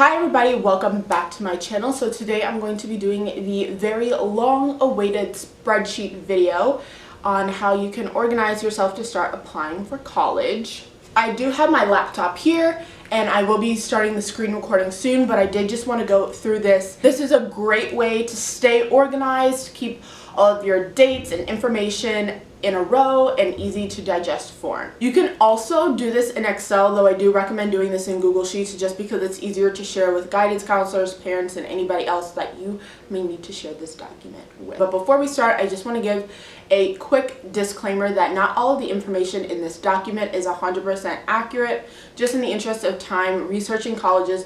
Hi everybody, welcome back to my channel. So today I'm going to be doing the very long-awaited spreadsheet video on how you can organize yourself to start applying for college. I do have my laptop here and I will be starting the screen recording soon, but I did just want to go through this. This is a great way to stay organized, keep all of your dates and information in a row and easy to digest form. You can also do this in Excel, though I do recommend doing this in Google Sheets just because it's easier to share with guidance counselors, parents, and anybody else that you may need to share this document with. But before we start, I just want to give a quick disclaimer that not all of the information in this document is 100% accurate. Just in the interest of time, researching colleges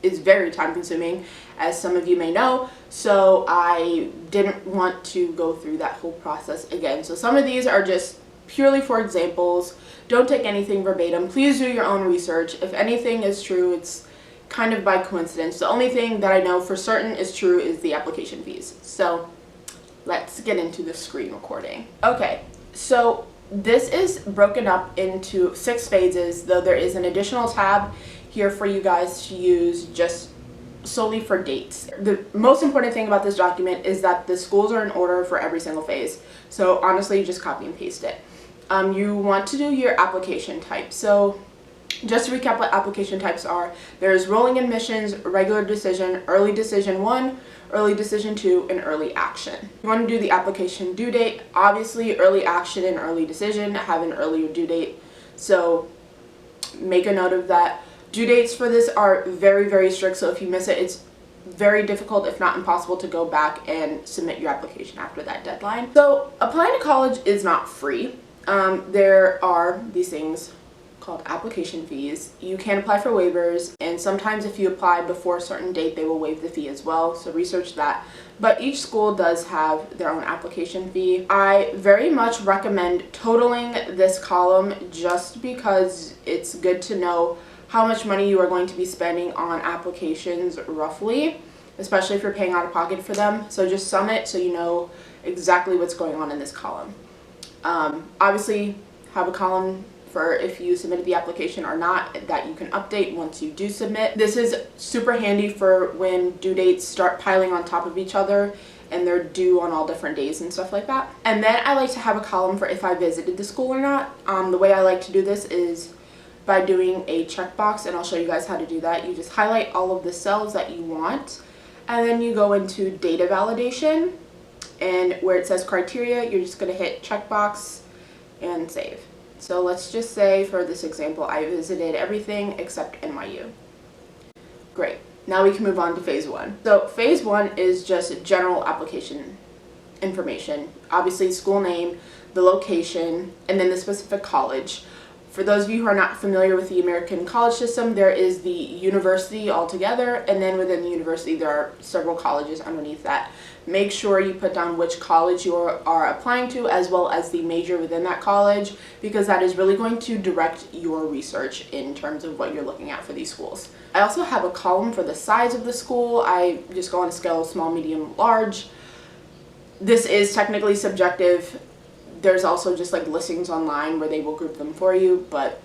is very time consuming, as some of you may know, so I didn't want to go through that whole process again. So some of these are just purely for examples. Don't take anything verbatim. Please do your own research. If anything is true, it's kind of by coincidence. The only thing that I know for certain is true is the application fees. So let's get into the screen recording. Okay, so this is broken up into 6 phases, though there is an additional tab here for you guys to use just solely for dates. The most important thing about this document is that the schools are in order for every single phase. So honestly, just copy and paste it. You want to do your application type. So just to recap what application types are, there's rolling admissions, regular decision, early decision 1, early decision 2, and early action. You want to do the application due date. Obviously, early action and early decision have an earlier due date, so make a note of that. Due dates for this are very, very strict, so if you miss it, it's very difficult, if not impossible, to go back and submit your application after that deadline. So applying to college is not free. There are these things called application fees. You can apply for waivers, and sometimes if you apply before a certain date, they will waive the fee as well, so research that. But each school does have their own application fee. I very much recommend totaling this column just because it's good to know how much money you are going to be spending on applications roughly, especially if you're paying out of pocket for them. So just sum it so you know exactly what's going on in this column. Obviously, have a column for if you submitted the application or not that you can update once you do submit. This is super handy for when due dates start piling on top of each other and they're due on all different days and stuff like that. And then I like to have a column for if I visited the school or not. The way I like to do this is by doing a checkbox, and I'll show you guys how to do that. You just highlight all of the cells that you want, and then you go into data validation, and where it says criteria, you're just going to hit checkbox and save. So let's just say for this example, I visited everything except NYU. Great. Now we can move on to phase 1. So phase 1 is just general application information. Obviously, school name, the location, and then the specific college. For those of you who are not familiar with the American college system, there is the university altogether, and then within the university there are several colleges underneath that. Make sure you put down which college you are applying to, as well as the major within that college, because that is really going to direct your research in terms of what you're looking at for these schools. I also have a column for the size of the school. I just go on a scale of small, medium, large. This is technically subjective. There's also just like listings online where they will group them for you, but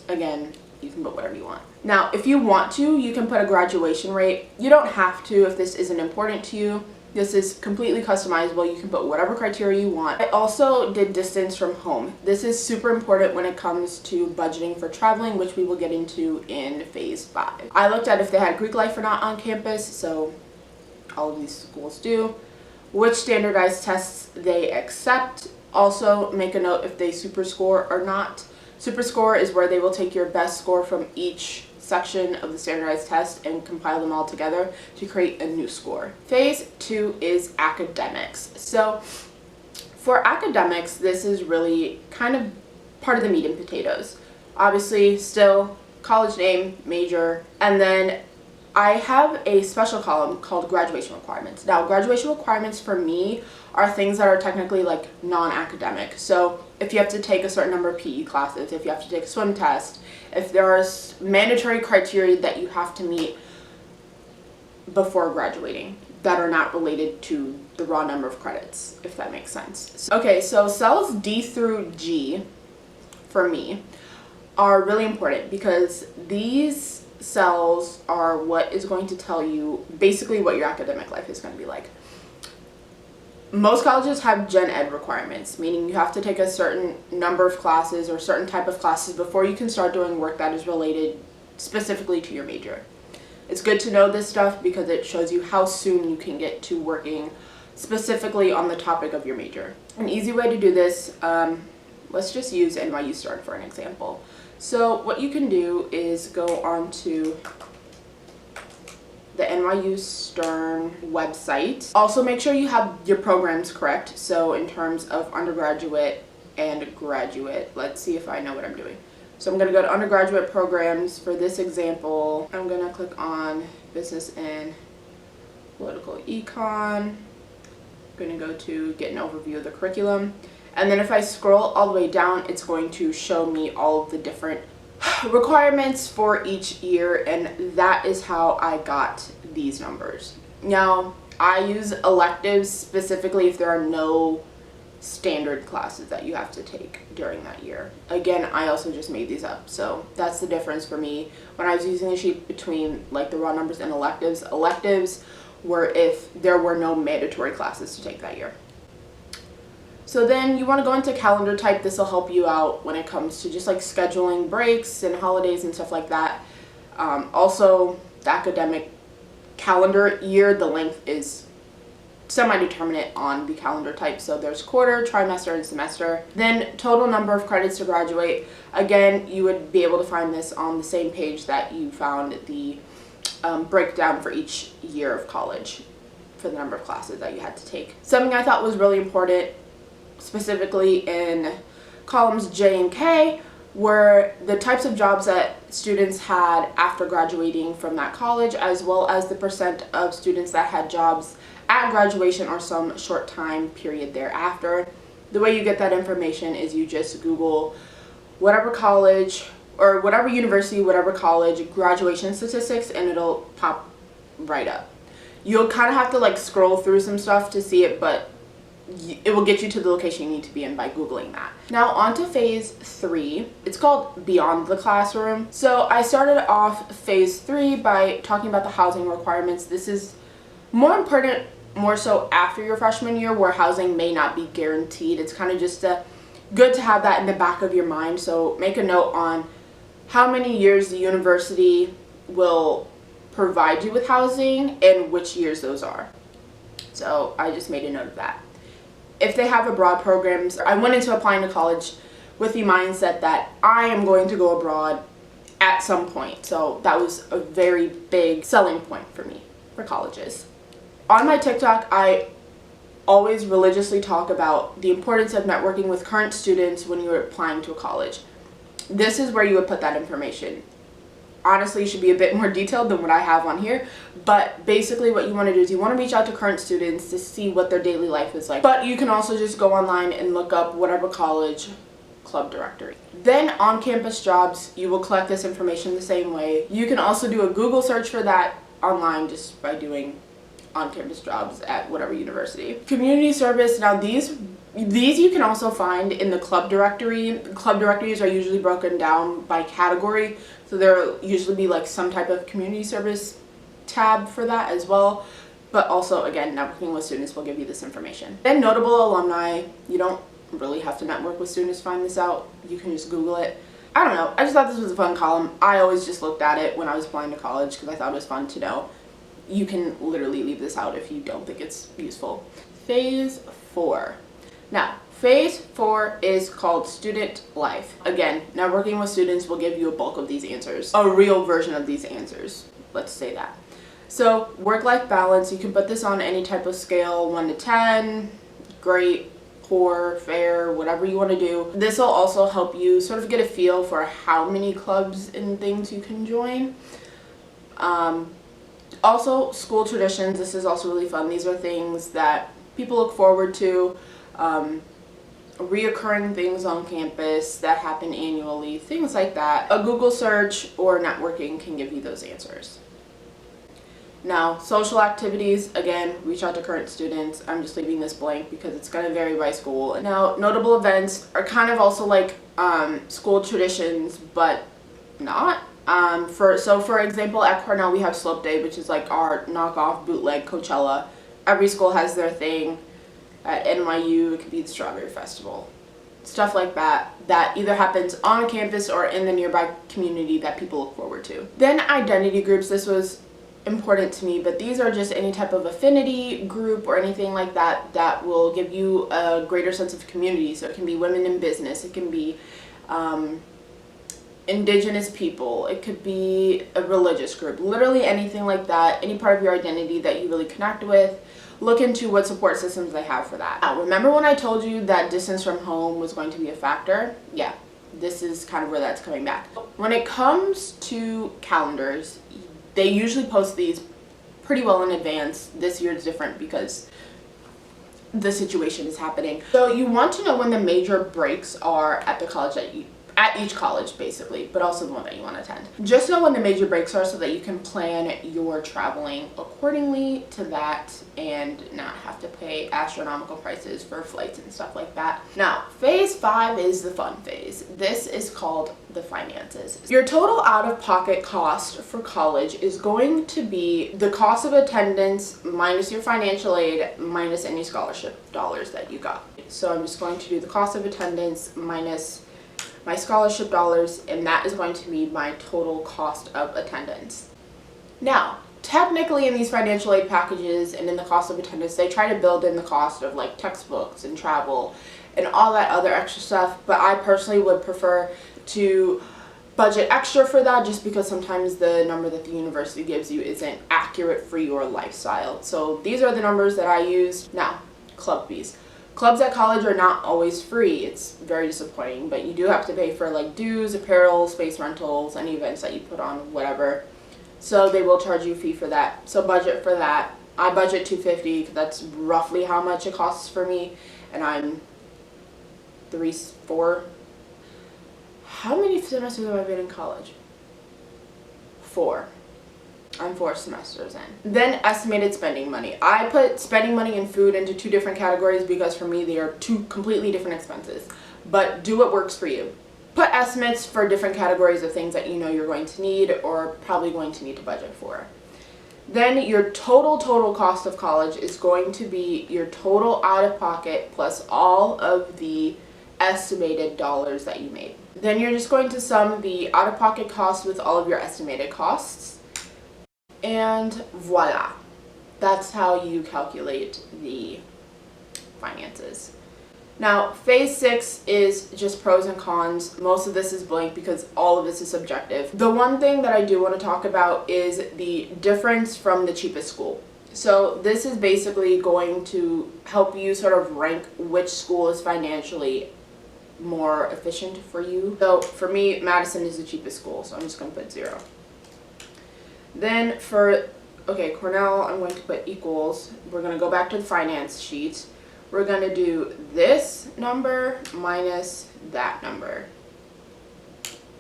again, you can put whatever you want. Now, if you want to, you can put a graduation rate. You don't have to if this isn't important to you. This is completely customizable. You can put whatever criteria you want. I also did distance from home. This is super important when it comes to budgeting for traveling, which we will get into in phase 5. I looked at if they had Greek life or not on campus, so all of these schools do. Which standardized tests they accept. Also, make a note if they super score or not. Super score is where they will take your best score from each section of the standardized test and compile them all together to create a new score. Phase 2 is academics. So for academics, this is really kind of part of the meat and potatoes. Obviously, still college name, major, and then I have a special column called graduation requirements. Now, graduation requirements for me are things that are technically like non-academic. So if you have to take a certain number of PE classes, if you have to take a swim test, if there are mandatory criteria that you have to meet before graduating that are not related to the raw number of credits, if that makes sense. Okay, so cells D through G for me are really important because these cells are what is going to tell you basically what your academic life is going to be like. Most colleges have gen ed requirements, meaning you have to take a certain number of classes or certain type of classes before you can start doing work that is related specifically to your major. It's good to know this stuff because it shows you how soon you can get to working specifically on the topic of your major. An easy way to do this, let's just use NYU Stern for an example. So what you can do is go on to the NYU Stern website. Also make sure you have your programs correct. So in terms of undergraduate and graduate, let's see if I know what I'm doing. So I'm going to go to undergraduate programs. For this example, I'm going to click on business and political econ. I'm going to go to get an overview of the curriculum. And then if I scroll all the way down, it's going to show me all of the different requirements for each year, and that is how I got these numbers. Now, I use electives specifically if there are no standard classes that you have to take during that year. Again, I also just made these up, so that's the difference for me. When I was using a sheet between like the raw numbers and electives were if there were no mandatory classes to take that year. So then you want to go into calendar type. This will help you out when it comes to just like scheduling breaks and holidays and stuff like that. Also, the academic calendar year, the length is semi-determinate on the calendar type. So there's quarter, trimester, and semester. Then total number of credits to graduate. Again, you would be able to find this on the same page that you found the breakdown for each year of college for the number of classes that you had to take. Something I thought was really important, specifically in columns J and K, were the types of jobs that students had after graduating from that college, as well as the percent of students that had jobs at graduation or some short time period thereafter. The way you get that information is you just Google whatever college or whatever university, whatever college, graduation statistics, and it'll pop right up. You'll kind of have to like scroll through some stuff to see it, but it will get you to the location you need to be in by Googling that. Now on to phase 3. It's called Beyond the Classroom. So I started off phase 3 by talking about the housing requirements. This is more important, more so after your freshman year, where housing may not be guaranteed. It's kind of just good to have that in the back of your mind. So make a note on how many years the university will provide you with housing and which years those are. So I just made a note of that. If they have abroad programs, I went into applying to college with the mindset that I am going to go abroad at some point. So that was a very big selling point for me for colleges. On my TikTok, I always religiously talk about the importance of networking with current students when you're applying to a college. This is where you would put that information. Honestly, it should be a bit more detailed than what I have on here, but basically what you want to do is you want to reach out to current students to see what their daily life is like. But you can also just go online and look up whatever college club directory. Then on-campus jobs, you will collect this information the same way. You can also do a Google search for that online just by doing on-campus jobs at whatever university. Community service, now these you can also find in the club directory. Club directories are usually broken down by category, so there'll usually be like some type of community service tab for that as well. But also, again, networking with students will give you this information. Then notable alumni, you don't really have to network with students to find this out. You can just Google it. I don't know, I just thought this was a fun column. I always just looked at it when I was applying to college because I thought it was fun to know. You can literally leave this out if you don't think it's useful. Phase 4. Now, phase 4 is called student life. Again, networking with students will give you a bulk of these answers. A real version of these answers. Let's say that. So, work-life balance, you can put this on any type of scale, 1 to 10, great, poor, fair, whatever you want to do. This will also help you sort of get a feel for how many clubs and things you can join. Also, school traditions, this is also really fun. These are things that people look forward to. Reoccurring things on campus that happen annually, things like that. A Google search or networking can give you those answers. Now, social activities, again, reach out to current students. I'm just leaving this blank because it's going to vary by school. Now, notable events are kind of also like school traditions, but not. For example, at Cornell we have Slope Day, which is like our knockoff bootleg Coachella. Every school has their thing. At NYU, it could be the Strawberry Festival. Stuff like that either happens on campus or in the nearby community that people look forward to. Then identity groups. This was important to me, but these are just any type of affinity group or anything like that that will give you a greater sense of community. So it can be women in business, it can be indigenous people, it could be a religious group, literally anything like that, any part of your identity that you really connect with. Look into what support systems they have for that. Now, remember when I told you that distance from home was going to be a factor? Yeah, this is kind of where that's coming back. When it comes to calendars, they usually post these pretty well in advance. This year is different because the situation is happening. So you want to know when the major breaks are at the college at each college basically, but also the one that you want to attend. Just know when the major breaks are so that you can plan your traveling accordingly to that and not have to pay astronomical prices for flights and stuff like that. Now, phase 5 is the fun phase. This is called the finances. Your total out-of-pocket cost for college is going to be the cost of attendance minus your financial aid minus any scholarship dollars that you got. So I'm just going to do the cost of attendance minus my scholarship dollars, and that is going to be my total cost of attendance. Now, technically in these financial aid packages and in the cost of attendance, they try to build in the cost of like textbooks and travel and all that other extra stuff, but I personally would prefer to budget extra for that just because sometimes the number that the university gives you isn't accurate for your lifestyle. So these are the numbers that I use. Now, club fees. Clubs at college are not always free. It's very disappointing, but you do have to pay for like dues, apparel, space rentals, any events that you put on, whatever. So they will charge you a fee for that. So budget for that. I budget $250 because that's roughly how much it costs for me, and I'm 4. How many semesters have I been in college? 4. I'm 4 semesters in. Then estimated spending money. I put spending money and food into 2 different categories because for me they are 2 completely different expenses. But do what works for you. Put estimates for different categories of things that you know you're going to need or probably going to need to budget for. Then your total cost of college is going to be your total out of pocket plus all of the estimated dollars that you made. Then you're just going to sum the out of pocket costs with all of your estimated costs. And voila, that's how you calculate the finances. Now, phase 6 is just pros and cons. Most of this is blank because all of this is subjective. The one thing that I do want to talk about is the difference from the cheapest school. So this is basically going to help you sort of rank which school is financially more efficient for you. So for me, Madison is the cheapest school, so I'm just going to put 0. Then for, Cornell, I'm going to put equals. We're going to go back to the finance sheet. We're going to do this number minus that number.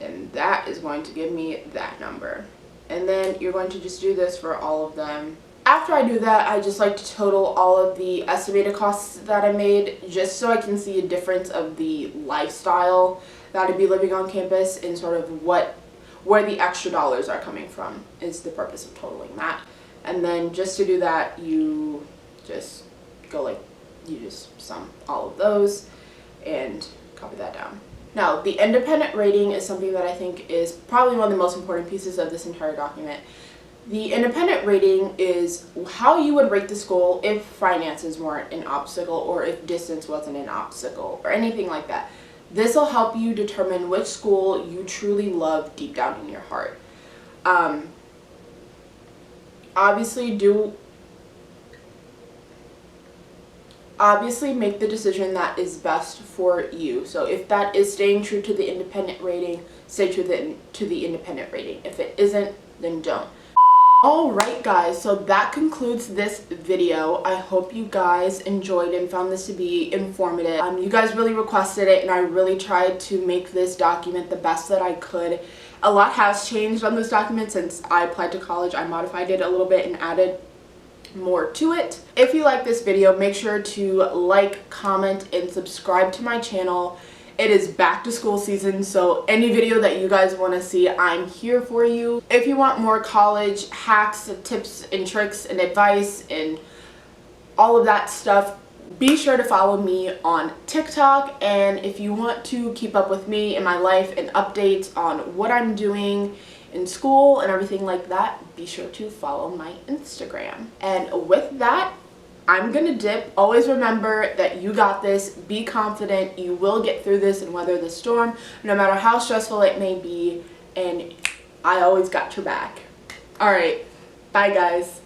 And that is going to give me that number. And then you're going to just do this for all of them. After I do that, I just like to total all of the estimated costs that I made just so I can see a difference of the lifestyle that I'd be living on campus and sort of where the extra dollars are coming from is the purpose of totaling that. And then just to do that, you just you just sum all of those and copy that down. Now, the independent rating is something that I think is probably one of the most important pieces of this entire document. The independent rating is how you would rate the school if finances weren't an obstacle or if distance wasn't an obstacle or anything like that. This will help you determine which school you truly love deep down in your heart. Obviously make the decision that is best for you. So if that is staying true to the independent rating, stay true to the independent rating. If it isn't, then don't. Alright guys, so that concludes this video. I hope you guys enjoyed and found this to be informative. You guys really requested it and I really tried to make this document the best that I could. A lot has changed on this document since I applied to college. I modified it a little bit and added more to it. If you like this video, make sure to like, comment, and subscribe to my channel. It is back to school season, so any video that you guys want to see, I'm here for you. If you want more college hacks, tips and tricks and advice and all of that stuff, be sure to follow me on TikTok. And if you want to keep up with me in my life and updates on what I'm doing in school and everything like that, be sure to follow my Instagram. And with that, I'm gonna dip. Always remember that you got this. Be confident. You will get through this and weather the storm, no matter how stressful it may be. And I always got your back. All right. Bye, guys.